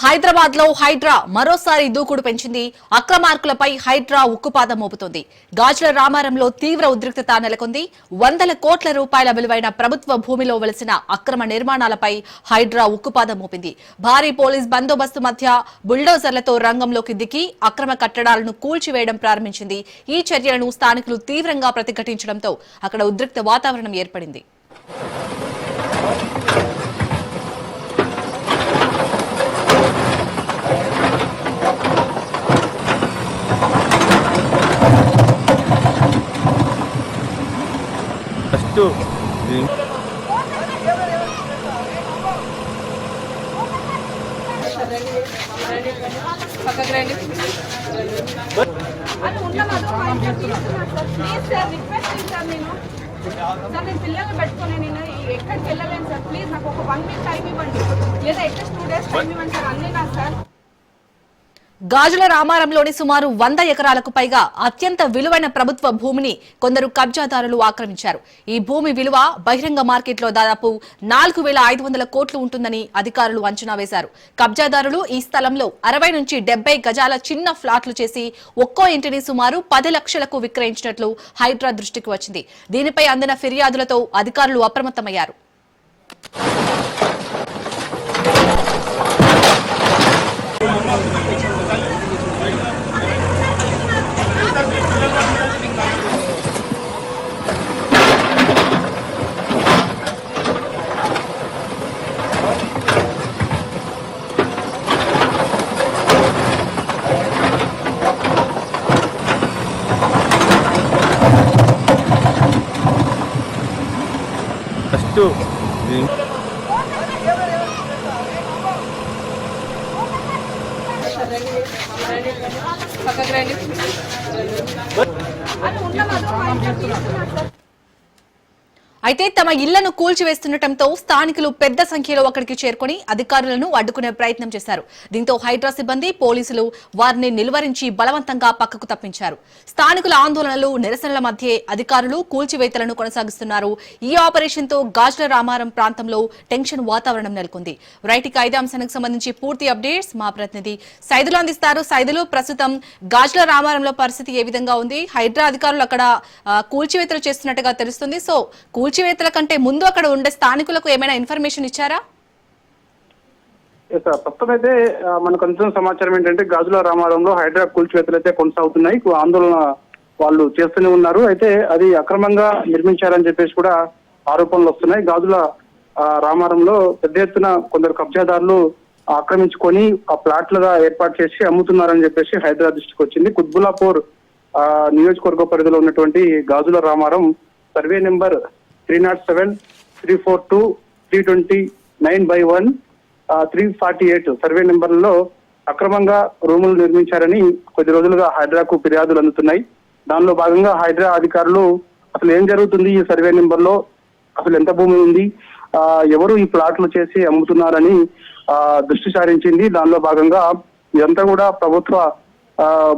హైదరాబాద్ లో హైడ్రా మరోసారి దూకుడు పెంచింది. అక్రమార్కులపై హైడ్రా ఉక్కుపాదం మోపుతోంది. గాజుల రామారంలో తీవ్ర ఉద్రిక్తత నెలకొంది. వందల కోట్ల రూపాయల విలువైన ప్రభుత్వ భూమిలో వెలిసిన అక్రమ నిర్మాణాలపై హైడ్రా ఉక్కుపాదం మోపింది. భారీ పోలీస్ బందోబస్తు మధ్య బుల్డోజర్లతో రంగంలోకి దిగి అక్రమ కట్టడాలను కూల్చివేయడం ప్రారంభించింది. ఈ చర్యలను స్థానికులు తీవ్రంగా ప్రతిఘటించడంతో అక్కడ ఉద్రిక్త వాతావరణం ఏర్పడింది. నేను పిల్లల్ని పెట్టుకుని నేను ఎక్కడికి వెళ్ళలేను సార్. ప్లీజ్ నాకు ఒక 1 వీక్ టైం ఇవ్వండి, లేదా అట్లీస్ట్ 2 డేస్ టైం ఇవ్వండి సార్. అన్నీ నా సార్. గాజుల రామారంలోని సుమారు 100 ఎకరాలకు పైగా అత్యంత విలువైన ప్రభుత్వ భూమిని కొందరు కబ్జాదారులు ఆక్రమించారు. ఈ భూమి విలువ బహిరంగ మార్కెట్లో దాదాపు 4,500 కోట్లు ఉంటుందని అధికారులు అంచనా వేశారు. కబ్జాదారులు ఈ స్థలంలో 60 నుంచి 70 గజాల చిన్న ఫ్లాట్లు చేసి ఒక్కో ఇంటిని సుమారు 10 లక్షలకు విక్రయించినట్లు హైడ్రా దృష్టికి వచ్చింది. దీనిపై అందిన ఫిర్యాదులతో అధికారులు అప్రమత్తమయ్యారు. అయితే తమ ఇళ్లను కూల్చివేస్తుండటంతో స్థానికులు పెద్ద సంఖ్యలో అక్కడికి చేరుకుని అధికారులను అడ్డుకునే ప్రయత్నం చేశారు. దీంతో హైడ్రా సిబ్బంది పోలీసులు వారిని నిలువరించి బలవంతంగా పక్కకు తప్పించారు. స్థానికుల ఆందోళనలు నిరసనల మధ్య అధికారులు కూల్చివేతలను కొనసాగిస్తున్నారు. ఈ ఆపరేషన్ తో గాజుల రామారం ప్రాంతంలో టెన్షన్ వాతావరణం నెలకొంది. రైట్, ఇక ఇదే అంశానికి సంబంధించి పూర్తి అప్డేట్స్ మా ప్రతినిధి సైదులు అందిస్తారు. సైదులు, ప్రస్తుతం గాజుల రామారంలో పరిస్థితి ఏ విధంగా ఉంది? హైడ్రా అధికారులు అక్కడ కూల్చివేతలు చేస్తున్నట్టుగా తెలుస్తుంది. సో కూల్చివేతల కంటే ముందు అక్కడ ఉండే స్థానికులకు ఏమైనా ఇన్ఫర్మేషన్ ఇచ్చారా? ప్రస్తుతం అయితే మనకు అందిన సమాచారం ఏంటంటే గాజుల రామారంలో హైడ్రా కూల్చివేతలు అయితే కొనసాగుతున్నాయి. ఆందోళన వాళ్ళు చేస్తూనే ఉన్నారు. అయితే అది అక్రమంగా నిర్మించారని చెప్పేసి కూడా ఆరోపణలు వస్తున్నాయి. గాజుల రామారంలో పెద్ద ఎత్తున కొందరు కబ్జాదారులు ఆక్రమించుకొని ఆ ప్లాట్లుగా ఏర్పాటు చేసి అమ్ముతున్నారని చెప్పేసి హైడ్రా దృష్టికి వచ్చింది. కుత్బుల్లాపూర్ నియోజకవర్గ పరిధిలో ఉన్నటువంటి గాజుల రామారం సర్వే నెంబర్ 307, 342, 329/1, 348 సర్వే నెంబర్లలో అక్రమంగా రూములు నిర్మించారని కొద్ది రోజులుగా హైడ్రాకు ఫిర్యాదులు అందుతున్నాయి. దానిలో భాగంగా హైడ్రా అధికారులు అసలు ఏం జరుగుతుంది, ఈ సర్వే నెంబర్లో అసలు ఎంత భూమి ఉంది, ఎవరు ఈ ప్లాట్లు చేసి అమ్ముతున్నారని దృష్టి సారించింది. దానిలో భాగంగా ఇదంతా కూడా ప్రభుత్వ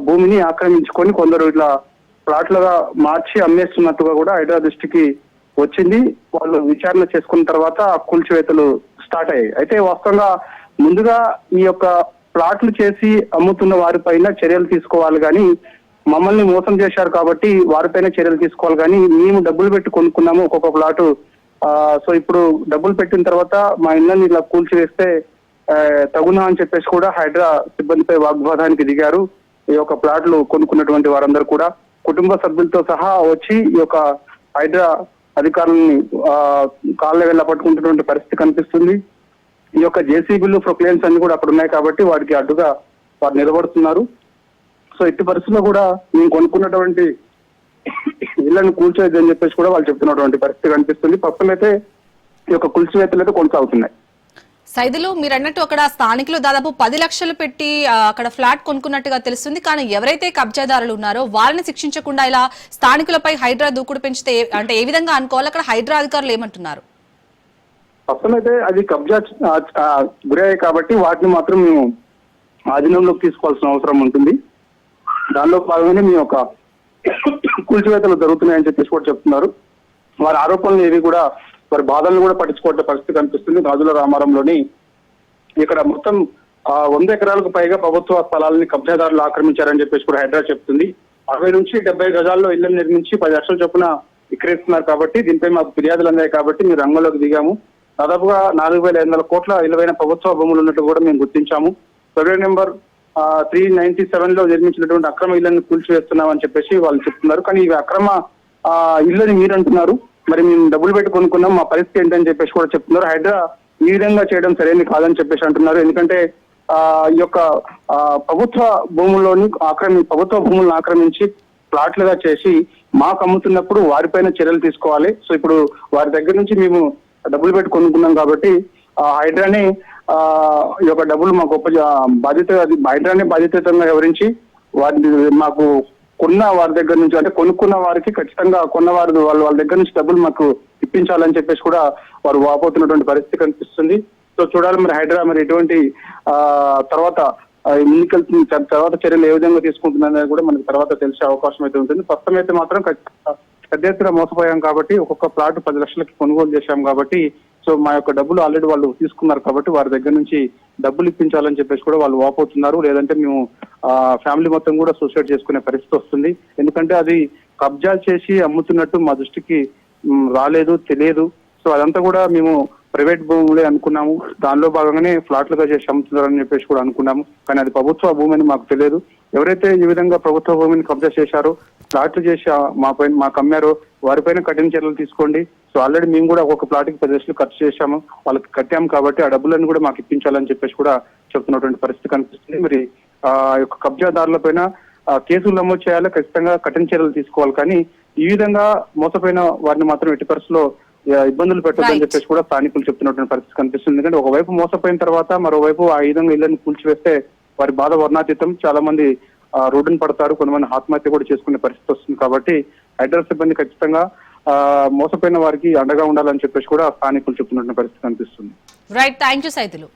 భూమిని ఆక్రమించుకొని కొందరు ఇట్లా ప్లాట్లుగా మార్చి అమ్మేస్తున్నట్టుగా కూడా హైడ్రా దృష్టికి వచ్చింది. వాళ్ళు విచారణ చేసుకున్న తర్వాత కూల్చివేతలు స్టార్ట్ అయ్యాయి. అయితే వాస్తవంగా ముందుగా ఈ యొక్క ప్లాట్లు చేసి అమ్ముతున్న వారిపైన చర్యలు తీసుకోవాలి కానీ, మమ్మల్ని మోసం చేశారు కాబట్టి వారిపైన చర్యలు తీసుకోవాలి కానీ, మేము డబ్బులు పెట్టి కొనుక్కున్నాము ఒక్కొక్క ప్లాటు, సో ఇప్పుడు డబ్బులు పెట్టిన తర్వాత మా ఇళ్ళని ఇలా కూల్చివేస్తే తగునా అని చెప్పేసి కూడా హైడ్రా సిబ్బందిపై వాగ్వాదానికి దిగారు. ఈ యొక్క ప్లాట్లు కొనుక్కున్నటువంటి వారందరూ కూడా కుటుంబ సభ్యులతో సహా వచ్చి ఈ యొక్క హైడ్రా అధికారులని కాళ్ళ వెళ్ళ పట్టుకుంటున్నటువంటి పరిస్థితి కనిపిస్తుంది. ఈ యొక్క జేసీబీలు ప్రొక్లైన్స్ అన్ని కూడా అక్కడ ఉన్నాయి కాబట్టి వాటికి అడ్డుగా వారు నిలబడుతున్నారు. సో ఎట్టి పరిస్థితుల్లో కూడా మేము కొనుక్కున్నటువంటి ఇళ్లను కూల్చేదని చెప్పేసి కూడా వాళ్ళు చెప్తున్నటువంటి పరిస్థితి కనిపిస్తుంది. ప్రస్తుతం అయితే ఈ యొక్క కూల్చివేతలు అయితే కొనసాగుతున్నాయి. సైదులు, మీరు అన్నట్టు అక్కడ స్థానికులు దాదాపు 10 లక్షలు పెట్టి అక్కడ ఫ్లాట్ కొనుక్కున్నట్టుగా తెలుస్తుంది. కానీ ఎవరైతే కబ్జాదారులు ఉన్నారో వారిని శిక్షించకుండా ఇలా స్థానికులపై హైడ్రా దూకుడు పెంచితే అంటే ఏ విధంగా అనుకోవాలి? అక్కడ హైడ్రా అధికారులు ఏమంటున్నారు? ప్రస్తుతం అయితే అది కబ్జా గురయ్యాయి కాబట్టి వాటిని మాత్రం మేము ఆధీనంలోకి తీసుకోవాల్సిన అవసరం ఉంటుంది. దానిలో భాగంగానే మీ యొక్క కూల్చివేతలు జరుగుతున్నాయని చెప్పేసి కూడా చెప్తున్నారు. వారి ఆరోపణలు ఏవి కూడా వారి బాధలను కూడా పట్టించుకోవడం పరిస్థితి కనిపిస్తుంది. గాజుల రామారంలోని ఇక్కడ మొత్తం 100 ఎకరాలకు పైగా ప్రభుత్వ స్థలాలని కబ్జాదారులు ఆక్రమించారని చెప్పేసి కూడా హైడ్రా చెప్తుంది. 60 నుంచి 70 గజాల్లో ఇళ్లను నిర్మించి 10 లక్షల చొప్పున విక్రయిస్తున్నారు కాబట్టి దీనిపై మాకు ఫిర్యాదులు అందాయి కాబట్టి మేము రంగంలోకి దిగాము. దాదాపుగా 4,500 కోట్ల విలువైన ప్రభుత్వ భూములు ఉన్నట్టు కూడా మేము గుర్తించాము. సర్వే నెంబర్ 397 లో నిర్మించినటువంటి అక్రమ ఇళ్లను కూల్చివేస్తున్నాం అని చెప్పేసి వాళ్ళు చెప్తున్నారు. కానీ ఇవి అక్రమ ఇళ్ళని మీరు అంటున్నారు, మరి మేము డబ్బులు పెట్టి కొనుక్కున్నాం, మా పరిస్థితి ఏంటని చెప్పేసి కూడా చెప్తున్నారు. హైడ్రా ఈ విధంగా చేయడం సరైనది కాదని చెప్పేసి అంటున్నారు. ఎందుకంటే ఈ యొక్క ప్రభుత్వ భూములను ఆక్రమించి ప్లాట్లుగా చేసి మాకు అమ్ముతున్నప్పుడు వారిపైన చర్యలు తీసుకోవాలి. సో ఇప్పుడు వారి దగ్గర నుంచి మేము డబ్బులు పెట్టి కొనుక్కున్నాం కాబట్టి హైడ్రాని ఈ యొక్క డబ్బులు మాకు హైడ్రాని బాధ్యతగా వివరించి వారిని మాకు కొన్న వారి దగ్గర నుంచి అంటే కొనుక్కున్న వారికి ఖచ్చితంగా కొన్నవారు వాళ్ళ దగ్గర నుంచి డబ్బులు మాకు ఇప్పించాలని చెప్పేసి కూడా వారు వాపోతున్నటువంటి పరిస్థితి కనిపిస్తుంది. సో చూడాలి మరి హైడ్రా మరి ఎటువంటి తర్వాత తర్వాత చర్యలు ఏ విధంగా తీసుకుంటుందనేది కూడా మనకి తర్వాత తెలిసే అవకాశం అయితే ఉంటుంది. ప్రస్తుతం అయితే మాత్రం పెద్ద ఎత్తున మోసపోయాం కాబట్టి ఒక్కొక్క ప్లాట్ 10 లక్షలకి కొనుగోలు చేశాం కాబట్టి సో మా యొక్క డబ్బులు ఆల్రెడీ వాళ్ళు తీసుకున్నారు కాబట్టి వారి దగ్గర నుంచి డబ్బులు ఇప్పించాలని చెప్పేసి కూడా వాళ్ళు వాపోతున్నారు. లేదంటే మేము ఫ్యామిలీ మొత్తం కూడా సూసైడ్ చేసుకునే పరిస్థితి వస్తుంది. ఎందుకంటే అది కబ్జా చేసి అమ్ముతున్నట్టు మా దృష్టికి రాలేదు, తెలియదు. సో అదంతా కూడా మేము ప్రైవేట్ భూములే అనుకున్నాము. దానిలో భాగంగానే ఫ్లాట్లుగా చేసి అమ్ముతున్నారని చెప్పేసి కూడా అనుకున్నాము. కానీ అది ప్రభుత్వ భూమి అని మాకు తెలియదు. ఎవరైతే ఈ విధంగా ప్రభుత్వ భూమిని కబ్జా చేశారో, ఫ్లాట్లు చేసి మాకు అమ్మారో వారిపైన కఠిన చర్యలు తీసుకోండి. సో ఆల్రెడీ మేము కూడా ఒక్కొక్క ప్లాట్కి 10 లక్షలు ఖర్చు చేశాము, వాళ్ళకి కట్టాము కాబట్టి ఆ డబ్బులను కూడా మాకు ఇప్పించాలని చెప్పేసి కూడా చెప్తున్నటువంటి పరిస్థితి కనిపిస్తుంది. మరి యొక్క కబ్జాదారుల పైన కేసులు నమోదు చేయాలి, ఖచ్చితంగా కఠిన చర్యలు తీసుకోవాలి. కానీ ఈ విధంగా మోసపోయిన వారిని మాత్రం ఎట్టి పరిస్థితుల్లో ఇబ్బందులు పెట్టొద్దని చెప్పేసి కూడా స్థానికులు చెప్తున్నటువంటి పరిస్థితి కనిపిస్తుంది. ఎందుకంటే ఒకవైపు మోసపోయిన తర్వాత మరోవైపు ఆ విధంగా ఇళ్లను కూల్చివేస్తే వారి బాధ వర్ణాతీతం. చాలా మంది రోడ్డును పడతారు, కొంతమంది ఆత్మహత్య కూడా చేసుకునే పరిస్థితి వస్తుంది. కాబట్టి హైడ్రా సిబ్బంది ఖచ్చితంగా మోసపోయిన వారికి అండగా ఉండాలని చెప్పేసి కూడా స్థానికులు చెప్తున్నటువంటి పరిస్థితి కనిపిస్తుంది. Right, thank you Saidulu.